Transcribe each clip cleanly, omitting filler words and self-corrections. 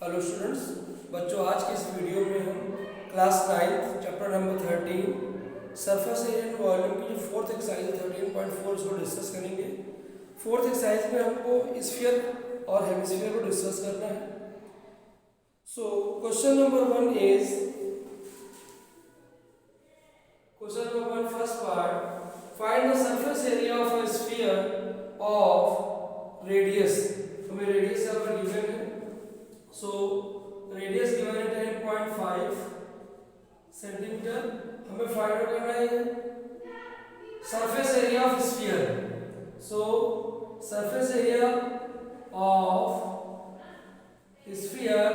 Hello students, बच्चों आज के इस वीडियो में हम class 9 chapter number 13 surface area and volume की जो फोर्थ एक्सरसाइज 13.4 इसको डिस्कस करेंगे। फोर्थ एक्सरसाइज में हमको स्फीयर और हेमिस्फीयर को डिस्कस करना है। So question number 1 is first part, find the surface area of a sphere of radius. हमें रेडियस यहाँ पर गिवन है। So radius given है 10.5 सेंटीमीटर। हमें फाइंड आउट करना है surface area of sphere. So surface area of sphere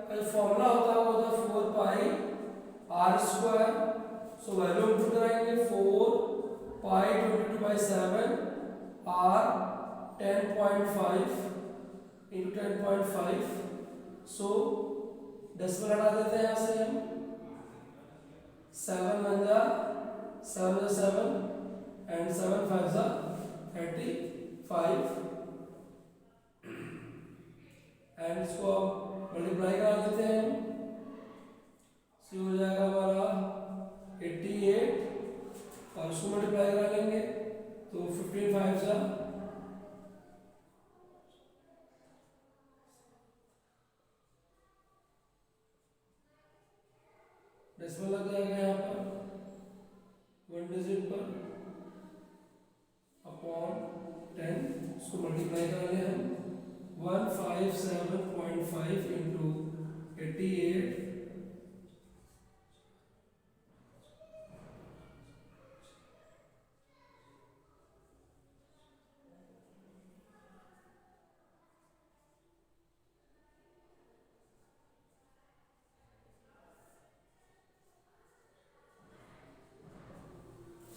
का formula होता है 4 pi R square. So value put कराएंगे 4 pi 22/7 R 10.5 into 10.5। So decimal हटा देते हैं यहाँ से हम 7 1 जा 7 एंड 7 5 जा 35 एंड इसको मल्टीप्लाई करा देते हैं हम। सी हो जाएगा हमारा 88 और इसको मल्टीप्लाई करा लेंगे तो 15 5 जा 10 लग जाएगा यहाँ पर 1 डिजिट पर अपॉन 10। इसको मल्टीप्लाई कर लें हम 157.5 इंटू 88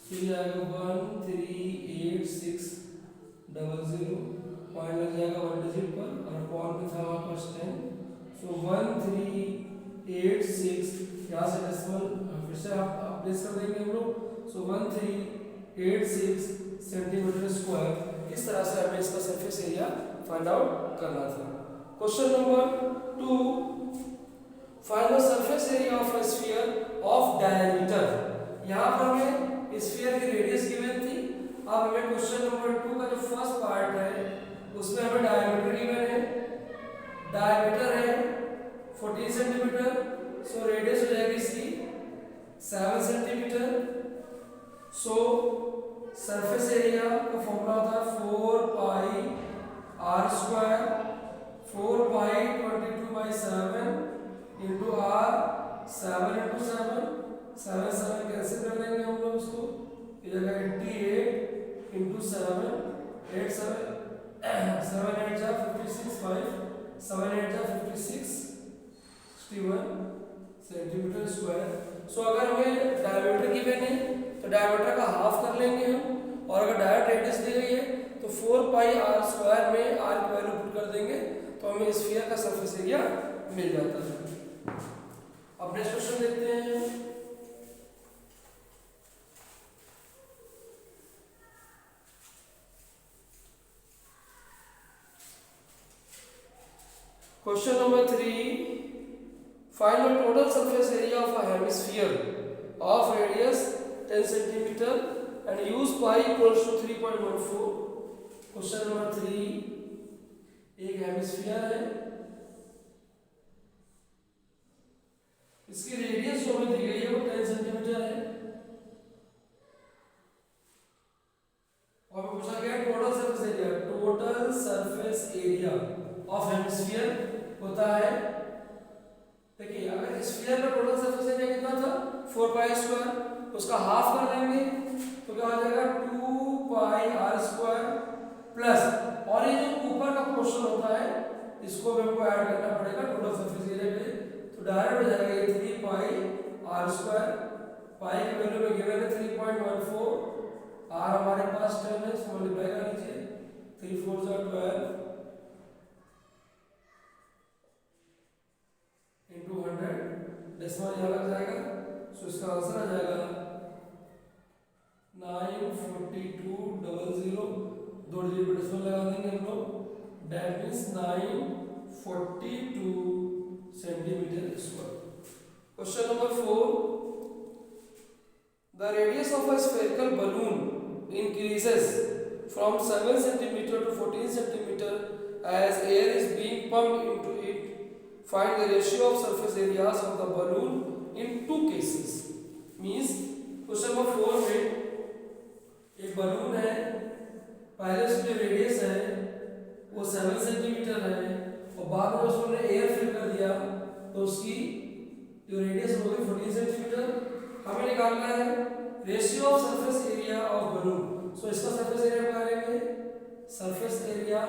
फिर आएगा 13860 पॉइंट लग जाएगा 1 डिजिट पर और अपॉन में था हमारे पास 10। सो 1386 यहाँ से डेसिमल फिर से आप प्लेस कर देंगे हम लोग। सो 1386 सेंटीमीटर स्क्वायर। इस तरह से हमें इसका सरफेस एरिया फाइंड आउट करना था। Question number 2, find the surface area of a sphere of diameter. यहाँ पर हमें स्फीयर की रेडियस गिवन थी। अब हमें क्वेश्चन नंबर 2 का जो फर्स्ट पार्ट है उसमें हमें डायमीटर गिवन है। डायमीटर है 14 सेंटीमीटर। सो रेडियस हो जाएगी इसकी 7 सेंटीमीटर। सो सरफेस एरिया का फॉर्मूला होता है 4 pi R square 4 pi 22/7 into R 7 into 7 7 cancel कर देंगे हम लोग उसको। ये जगह 88 इंटू 7 8 7 8 जा 56 5 7 8 जा 56 61 सेंटीमीटर स्क्वायर। सो अगर हमें डायमीटर गिवन है तो डायमीटर का हाफ कर लेंगे हम, और अगर डायरेक्ट रेडियस दी गई है तो 4 पाई आर स्क्वायर में आर की वैल्यू पुट कर देंगे तो हमें स्फीयर का सरफेस एरिया मिल जाता है। अब नेक्स्ट क्वेश्चन देखते हैं। Question number 3, find the total surface area of a hemisphere of radius 10 cm and use pi equals to 3.14। Question number 3, एक हेमिस्फीयर है, इसकी रेडियस जो हमें दी गई है वो 10 सेंटीमीटर है और पूछा गया total surface area. Total surface area of hemisphere होता है, देखिए अगर स्फीयर का टोटल सरफेस एरिया कितना था 4 पाई स्क्वायर, उसका हाफ कर देंगे तो क्या हो जाएगा 2 पाई आर स्क्वायर प्लस, और ये जो ऊपर का पोर्शन होता है इसको भी हमको ऐड करना पड़ेगा टोटल सरफेस एरिया पे। तो डायरेक्ट हो जाएगा ये 3 पाई आर स्क्वायर। पाई की वैल्यू में गिवन है 3.14, आर हमारे पास 10 है, इसको मल्टीप्लाई कर लीजिए 3 4 जा 12 इंटू 100 डेसिमल यहाँ लग जाएगा। सो इसका आंसर आ जाएगा 94200। 2 डिजिट पर डेसिमल लगा देंगे हम लोग, that means 9 42 centimeter square. Question number 4. The radius of a spherical balloon increases from 7 centimeter to 14 centimeter as air is being pumped into it. Find the ratio of surface areas of the balloon in two cases. Means question number 4 में एक balloon है, पहले उसकी जो radius है वो 7 centimetre है और बाद में उसने एयर फिल कर दिया तो उसकी जो रेडियस हो गई 14 सेंटीमीटर. हमें निकालना है ratio of surface area of balloon. So इसका सरफेस एरिया निकालेंगे, सरफेस एरिया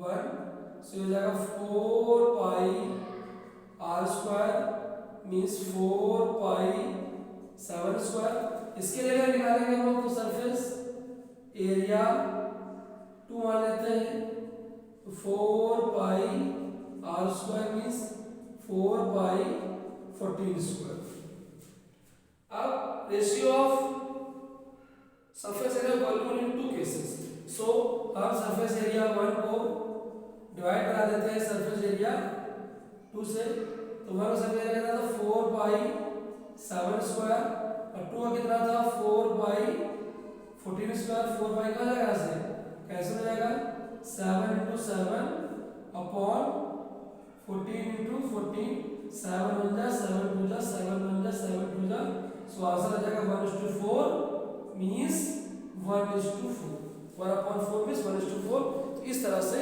1 सो हो जाएगा 4 pi R square means 4 pi 7 square. इसके लिए निकालेंगे हम लोग तो सरफेस एरिया 2 मान लेते हैं तो 4 pi R square means 4 pi 14 square. अब ratio of surface area balloon in two cases. So हम सरफेस एरिया 1 को डिवाइड करा देते हैं सरफेस एरिया 2 से. तो 1 का सरफेस एरिया था 4 पाई 7 स्क्वायर और 2 का कितना था 4 पाई 14 स्क्वायर. 4 पाई का जाएगा से कैसे हो जाएगा 7 into 7 अपॉन 14 into 14. 7 1 जा 7 2 जा 7 1 जा 7 2 जा. सो आंसर आ जाएगा 1:4 मींस 1:4. 1 upon 4 means 1:4. तो इस तरह से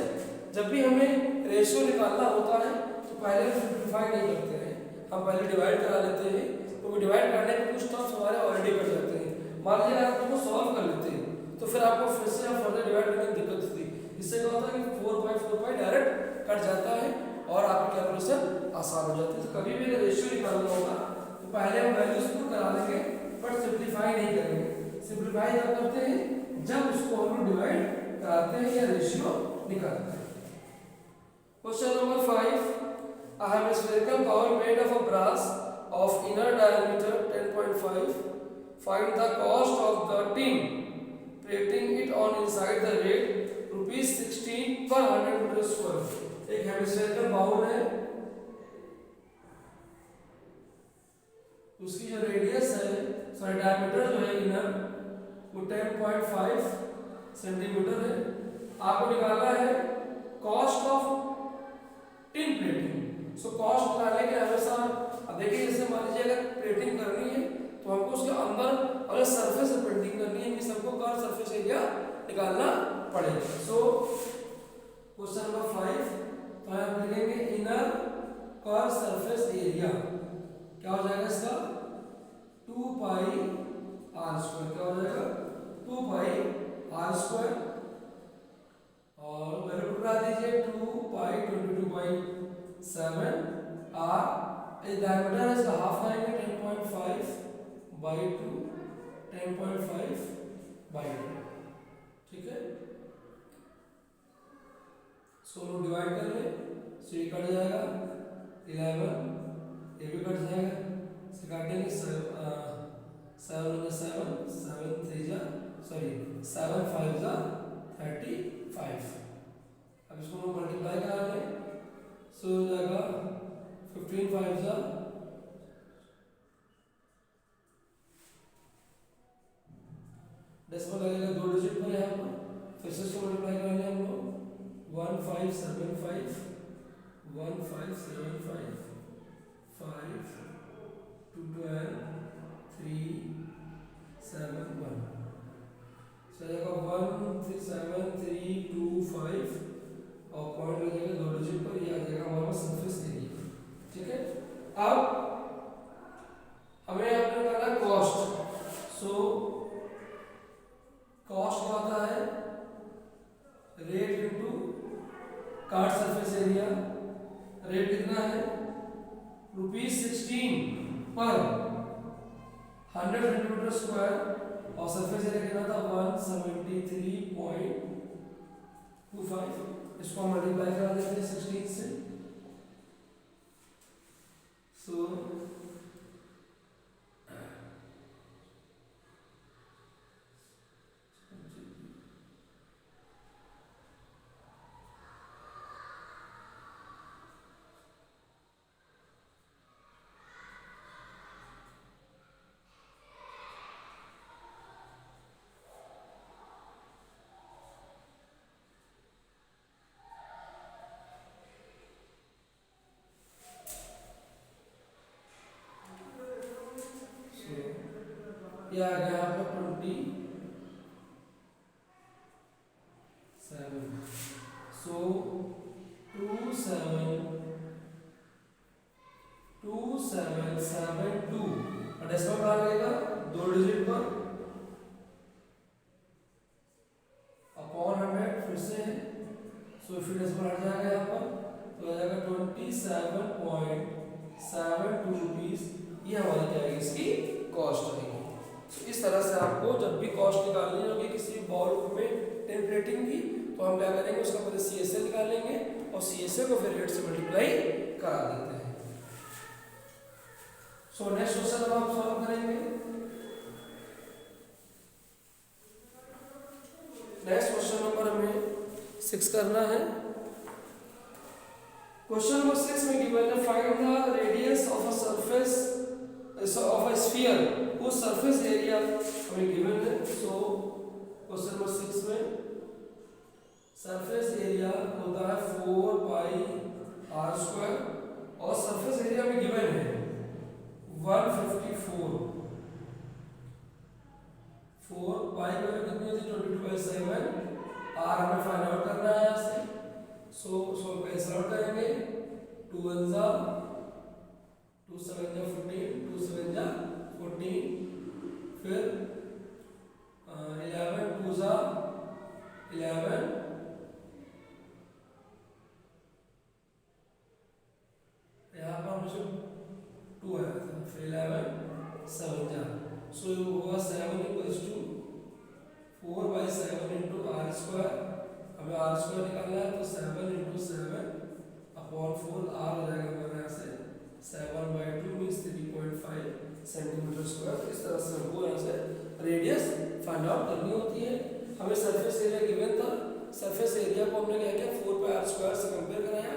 जब भी हमें रेशियो निकालना होता है तो पहले सिंप्लीफाई नहीं करते हैं, हम पहले डिवाइड करा लेते हैं. तो डिवाइड करने में कुछ टर्म्स हमारे ऑलरेडी कट जाते हैं. मान लीजिए आप उसको सॉल्व कर लेते हैं तो फिर आपको फिर से फर्दर डिवाइड करने में दिक्कत होती है. इससे क्या होता है कि 4 पाई डायरेक्ट कट जाता है और आपकी कैलकुलेशन आसान हो जाती है. तो कभी भी अगर रेशियो निकालना होगा तो पहले हम वैल्यूज पुट करा देंगे बट सिंप्लीफाई नहीं करेंगे. सिंप्लीफाई तब करते हैं जब उसको हम लोग डिवाइड कराते हैं या रेशियो निकालते हैं. Question number 5. I have a spherical bowl made of a brass of inner diameter 10.5. Find the cost of the tin plating it on inside the rate ₹16 per 100 meter square. एक hemispherical bowl है, उसकी जो radius है sorry diameter जो है inner वो 10.5 centimetre है. आपको निकालना है cost of tin plating. So cost निकालने के हमेशा अब देखिए जैसे मान लीजिए अगर प्लेटिंग करनी है तो हमको उसके अंदर अगर सरफेस से प्लेटिंग करनी है कि सबको का सरफेस एरिया निकालना पड़ेगा. सो क्वेश्चन नंबर 5 तो हम लिखेंगे इनर कर्व सरफेस एरिया क्या हो जाएगा इसका 2 पाई आर स्क्वायर. क्या हो जाएगा 2 पाई आर स्क्वायर और वैल्यू लगा दीजिए 2 पाई 22/7 आर. इस डायमीटर है इसका हाफ करेंगे 10.5 बाई 2 10.5 बाई 2. ठीक है. सो लोग डिवाइड कर ले. सो ये कट जाएगा 11 ये भी कट जाएगा. इसे काटेंगे 7 7 3 जा सॉरी 7 5 जा 35. अब इसको हम मल्टीप्लाई करा लें. सो हो जाएगा 15 5 जा डेसिमल लगेगा 2 डिजिट पर यहाँ पर. फिर से इसको मल्टीप्लाई करेंगे हम लोग 1575 1575 5 2 12 3 7 1. सो जाएगा 137 3 2 5 और पॉइंट लग जाएगा 2 डिजिट पर. ये आ जाएगा हमारा सरफेस एरिया. ठीक है. अब हमें आपने निकाला कॉस्ट. सो कॉस्ट क्या होता है rate into card surface area. Rate कितना है ₹16 पर 100 सेंटीमीटर स्क्वायर और सरफेस एरिया कितना था 173.25. इसको मल्टीप्लाई करा देते हैं 16 से. सो ये आ गया आपका 27। सो 272772 और डेसिमल कहाँ लगेगा 2 डिजिट पर अपॉन 100 फिर से है। सो फिर डेसिमल हट जाएगा यहाँ पर तो आ जाएगा 27.72 रुपीज। ये हमारी क्या आएगी इसकी कॉस्ट आएगी। तो इस तरह से आपको जब भी कॉस्ट निकालनी होगी किसी भी बॉल में टेम्परेटिंग की तो हम क्या करेंगे उसका पहले CSL निकाल लेंगे और CSL को फिर रेट से मल्टीप्लाई करा देते हैं। सो नेक्स्ट क्वेश्चन हम सॉल्व करेंगे। नेक्स्ट क्वेश्चन नंबर हमें 6 करना है। क्वेश्चन नंबर 6 में गिवन है find the radius of a surface of a sphere वो सरफेस एरिया हमें गिवन है। सो क्वेश्चन नंबर 6 में सरफेस एरिया होता है 4πr² और सरफेस एरिया में गिवन है 154। 4 पाई की वैल्यू कितनी होती है 22/7। आर हमें फाइंड आउट करना है यहाँ से। सो इसको कैंसिल आउट करेंगे 2 1 जा 2 7 जा 14 2 7 जा 14 फिर 11 2 जा 11 यहाँ पर मुझे 2 है फिर 11 7 जा। सो होगा 7 = 4/7 × r²। हमें r² निकालना है तो 7 × 7 अपॉन 4 r हो जाएगा हमारे यहाँ से 7/2 मीन्स 3.5 सेंटीमीटर स्क्वायर। इस तरह से हमको यहाँ से रेडियस फाइंड आउट करनी होती है। हमें सरफेस एरिया गिवन था। सरफेस एरिया को हमने क्या किया 4πr² से कंपेयर कराया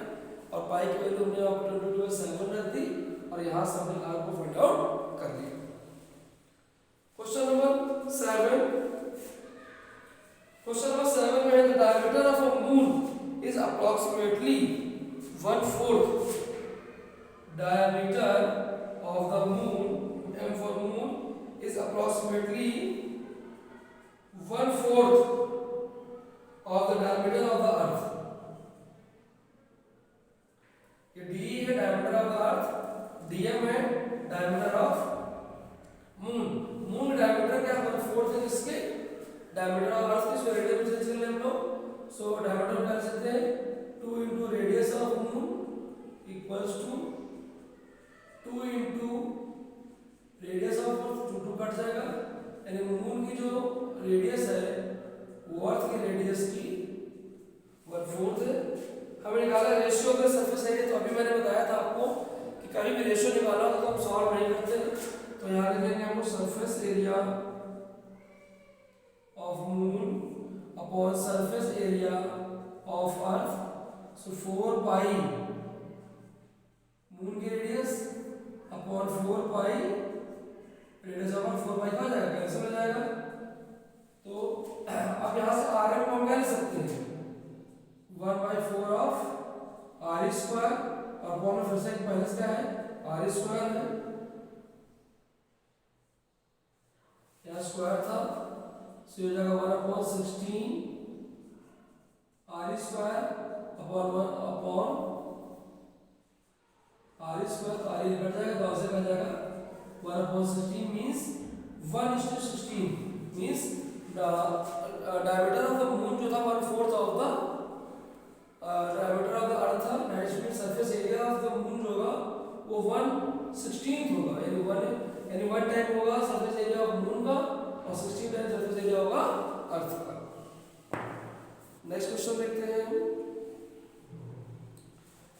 और पाई की वैल्यू हमने 22/7 रख दी और यहाँ से हमने r को फाइंड आउट कर लिया। क्वेश्चन नंबर 7 में the diameter of a moon is approximately 1/4 diameter of the moon m for moon is approximately 1/4 of the diameter of the earth। ये d है diameter of the earth, dm है diameter of moon। Moon diameter क्या 1/4 है इसके diameter of earth की radius में change कर ले हम लोग। सो डायमीटर कर सकते हैं 2 × radius of moon equals to 2 × radius of earth 2 cut जाएगा यानी मून की जो रेडियस है वो अर्थ की रेडियस की 1/4 है। हमें निकाला रेशियो का सरफेस एरिया। तो अभी मैंने बताया था आपको कि कभी भी रेशियो निकाला तो हम सॉल्व नहीं करते। तो यहाँ लिखेंगे हम surface area of moon upon surface area of earth. So 4 pi moon की radius upon 4 pi radius of earth. 4 pi कहाँ जाएगा कैंसिल हो जाएगा। तो अब यहाँ से आर एम को हम क्या लिख सकते हैं 1/4 ऑफ r² और अपॉन में फिर से पहले क्या है r² है स्क्वायर था। सो हो जाएगा 1/16 r² अपॉन 1 अपॉन r² तो r कट जाएगा तो से कट जाएगा 1/16 means 1:16 means diameter of the moon जो था 1/4 of the diameter of the earth था। That means surface area of the moon जो होगा वो 1/16 होगा यानी 1 टाइम होगा सरफेस एरिया ऑफ मून का और 16 टाइम सरफेस एरिया होगा अर्थ का। नेक्स्ट क्वेश्चन देखते हैं।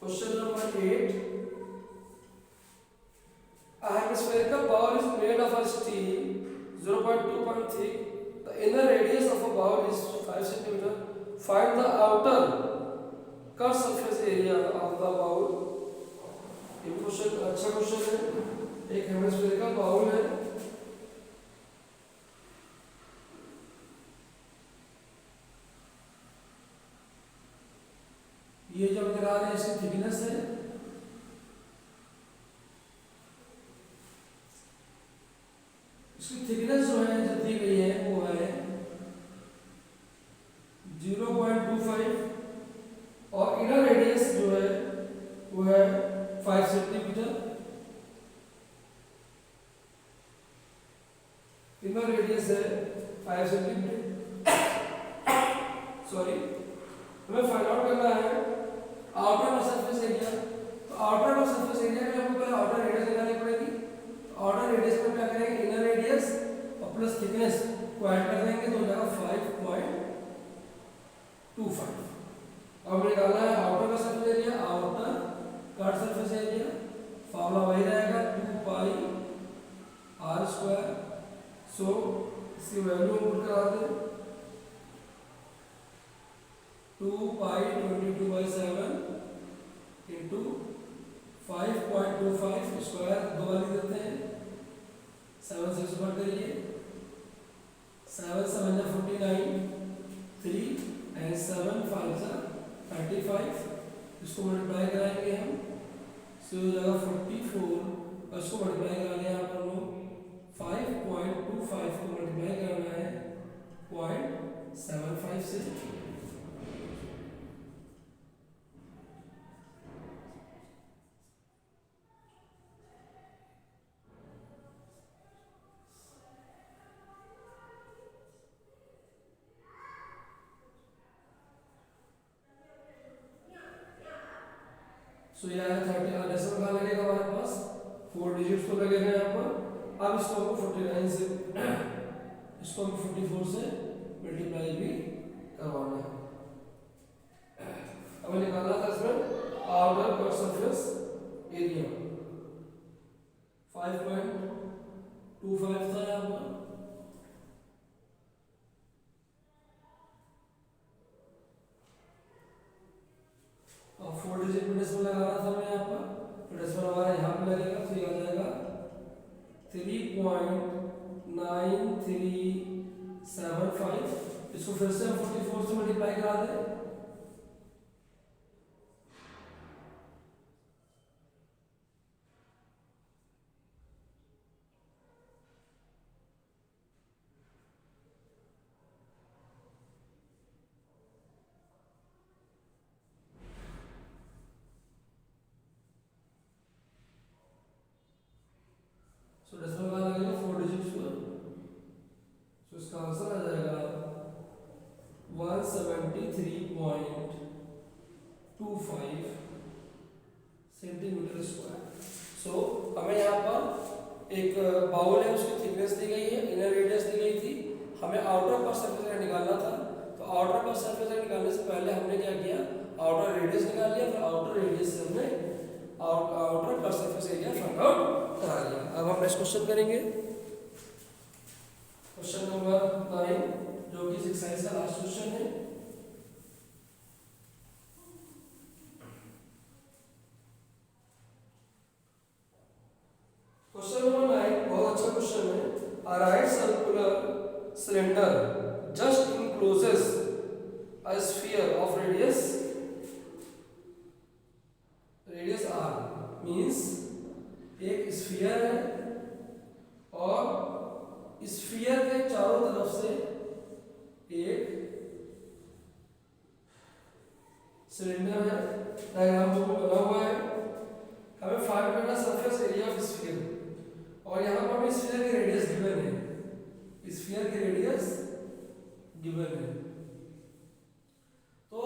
Question number 8 A hemispherical bowl is made of a steel 0.2 thick. The inner radius of a bowl is 5 cm. Find the outer curved surface area of the bowl. ये question अच्छा question है। एक hemispherical bowl है ये जो गिरा रहे इसकी थिकनेस है इसकी थिकनेस जो है जो दी गई है वो है 0.25 और इनर रेडियस जो है वो है 5 सेंटीमीटर। इनर रेडियस है 5 सेंटीमीटर। सॉरी, हमें फाइंड आउट करना है आउटर सरफेस एरिया। तो आउटर सरफेस एरिया के लिए हमको पहले आउटर रेडियस निकालनी पड़ेगी। आउटर रेडियस में क्या करेंगे, इनर रेडियस और प्लस थिकनेस को ऐड कर देंगे तो हो जाएगा 5.25। अब निकालना है आउटर का surface area, outer cut surface area. Formula वही रहेगा 2 पाई r स्क्वायर। सो इसकी वैल्यू पुट करा दें 2 पाई 22/7 इंटू 5.25 स्क्वायर, दो वाली देते हैं 7 से स्क्वायर करिए, 7 7 जा 49, 3 एंड 7 5 जा 35। इसको मल्टीप्लाई कराएंगे हम, सो हो जाएगा 44 और इसको मल्टीप्लाई कराने हैं आप लोग 5.25 को मल्टीप्लाई करना है 0.75 से। सो यह है 30 डेसिमल कहाँ लगेगा हमारे पास, 4 डिजिट्स तो लगेगा यहाँ पर। अब इसको हमको 49 से इसको हम 44 से मल्टीप्लाई भी करवाना है। हमें निकालना था इसमें आउटर कट सरफेस एरिया 5.25 था यहाँ पर। और 4 डिजिट में डेसिमल लगाना था हमें यहाँ पर, तो डेसिमल हमारा यहाँ पे लगेगा, तो ये आ जाएगा 3.9375। इसको फिर से हम 44 से मल्टीप्लाई करा दें, सो डेसिमल कहाँ लगेगा 4 डिजिट्स पर। सो इसका आंसर आ जाएगा 173.25 सेंटीमीटर स्क्वायर। सो हमें यहाँ पर एक बाउल है, उसकी थिकनेस दी गई है, इनर रेडियस दी गई थी, हमें आउटर पर सरफेस एरिया निकालना था। तो आउटर पर सरफेस एरिया निकालने से पहले हमने क्या किया, आउटर रेडियस निकाल लिया, फिर आउटर रेडियस से हमने आउटर पर सरफेस एरिया फाइंड आउट करा लिया। अब हम नेक्स्ट क्वेश्चन करेंगे, क्वेश्चन नंबर 9 जो कि एक्सरसाइज का लास्ट क्वेश्चन है। क्वेश्चन नंबर 9 बहुत अच्छा क्वेश्चन है। A right circular cylinder just encloses a sphere of radius r, means एक स्फीयर है और स्फीयर के चारों तरफ से एक सिलेंडर है, डायग्राम जो बना हुआ है। हमें फाइंड करना सरफेस एरिया ऑफ स्फीयर, और यहाँ पर हमें स्फीयर की रेडियस गिवन है, स्फीयर की रेडियस गिवन है। तो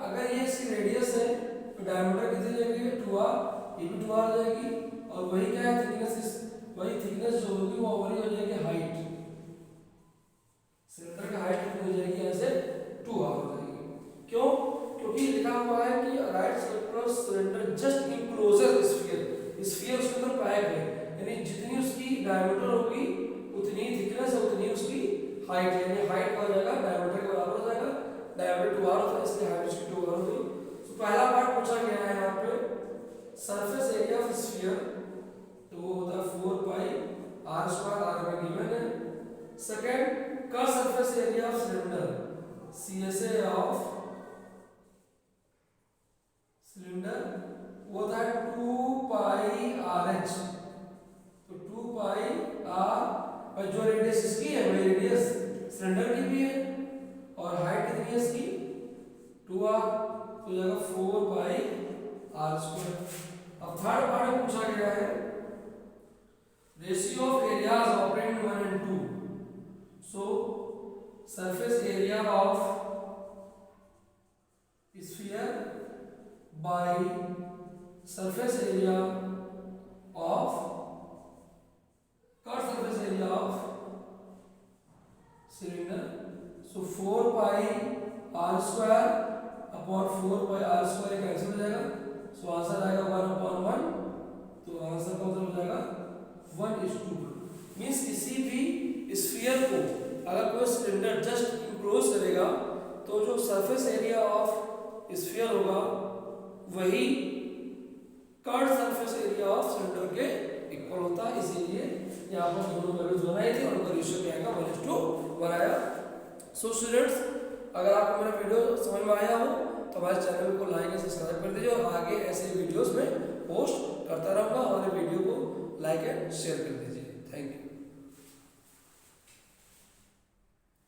अगर ये इसकी रेडियस है तो डायमीटर कितनी जाएगी 2r, ये भी 2r आ जाएगी, और वही क्या है थिकनेस, वही थिकनेस जो होगी वो वही हो जाएगी हाइट, सिलेंडर का हाइट कितनी हो जाएगी यहाँ से 2r हो जाएगी। क्यों? क्योंकि लिखा हुआ है कि right circular cylinder just encloses sphere, sphere उसके अंदर पैक है, यानी जितनी उसकी डायमीटर होगी उतनी थिकनेस है, उतनी उसकी हाइट है, यानी हाइट का हो जाएगा डायमीटर के बराबर हो जाएगा, डायमीटर 2r होता है इसलिए हाइट उसकी 2r होगी। तो पहला पार्ट पूछा गया है यहाँ पे सरफेस एरिया ऑफ स्फीयर, तो वो होता है 4 पाई r स्क्वायर, r में गिवन है। Second cut surface area of cylinder, CSA of cylinder वो होता है 2 पाई RH, तो 2 पाई r, और जो सिलेंडर की भी है और हाइट कितनी है इसकी 2r, तो जाएगा 4/r²। अब थर्ड पार्ट में पूछा गया है ratio of areas operating 1 and 2। So surface area of sphere by surface area of curved surface area of cylinder। so 4πr² upon 4πr² cancel हो जाएगा, सो आंसर आएगा 1/1, तो आंसर का मतलब हो जाएगा 1:2। मीन्स किसी भी स्फीयर को अगर कोई सिलेंडर जस्ट इंक्लोज करेगा तो जो सरफेस एरिया ऑफ स्फीयर होगा वही curve surface area of cylinder के इक्वल होता है। इसीलिए यहाँ पर दोनों वैल्यूज बनाए थे और उनका रेशियो क्या आएगा 1:2 बनाया। सो स्टूडेंट्स, अगर आपको मेरा वीडियो समझ में आया हो तो हमारे चैनल को लाइक और सब्सक्राइब कर दीजिए और आगे ऐसे वीडियोस में पोस्ट करता रहूँगा। हमारे वीडियो को लाइक एंड शेयर कर दीजिए। Thank you.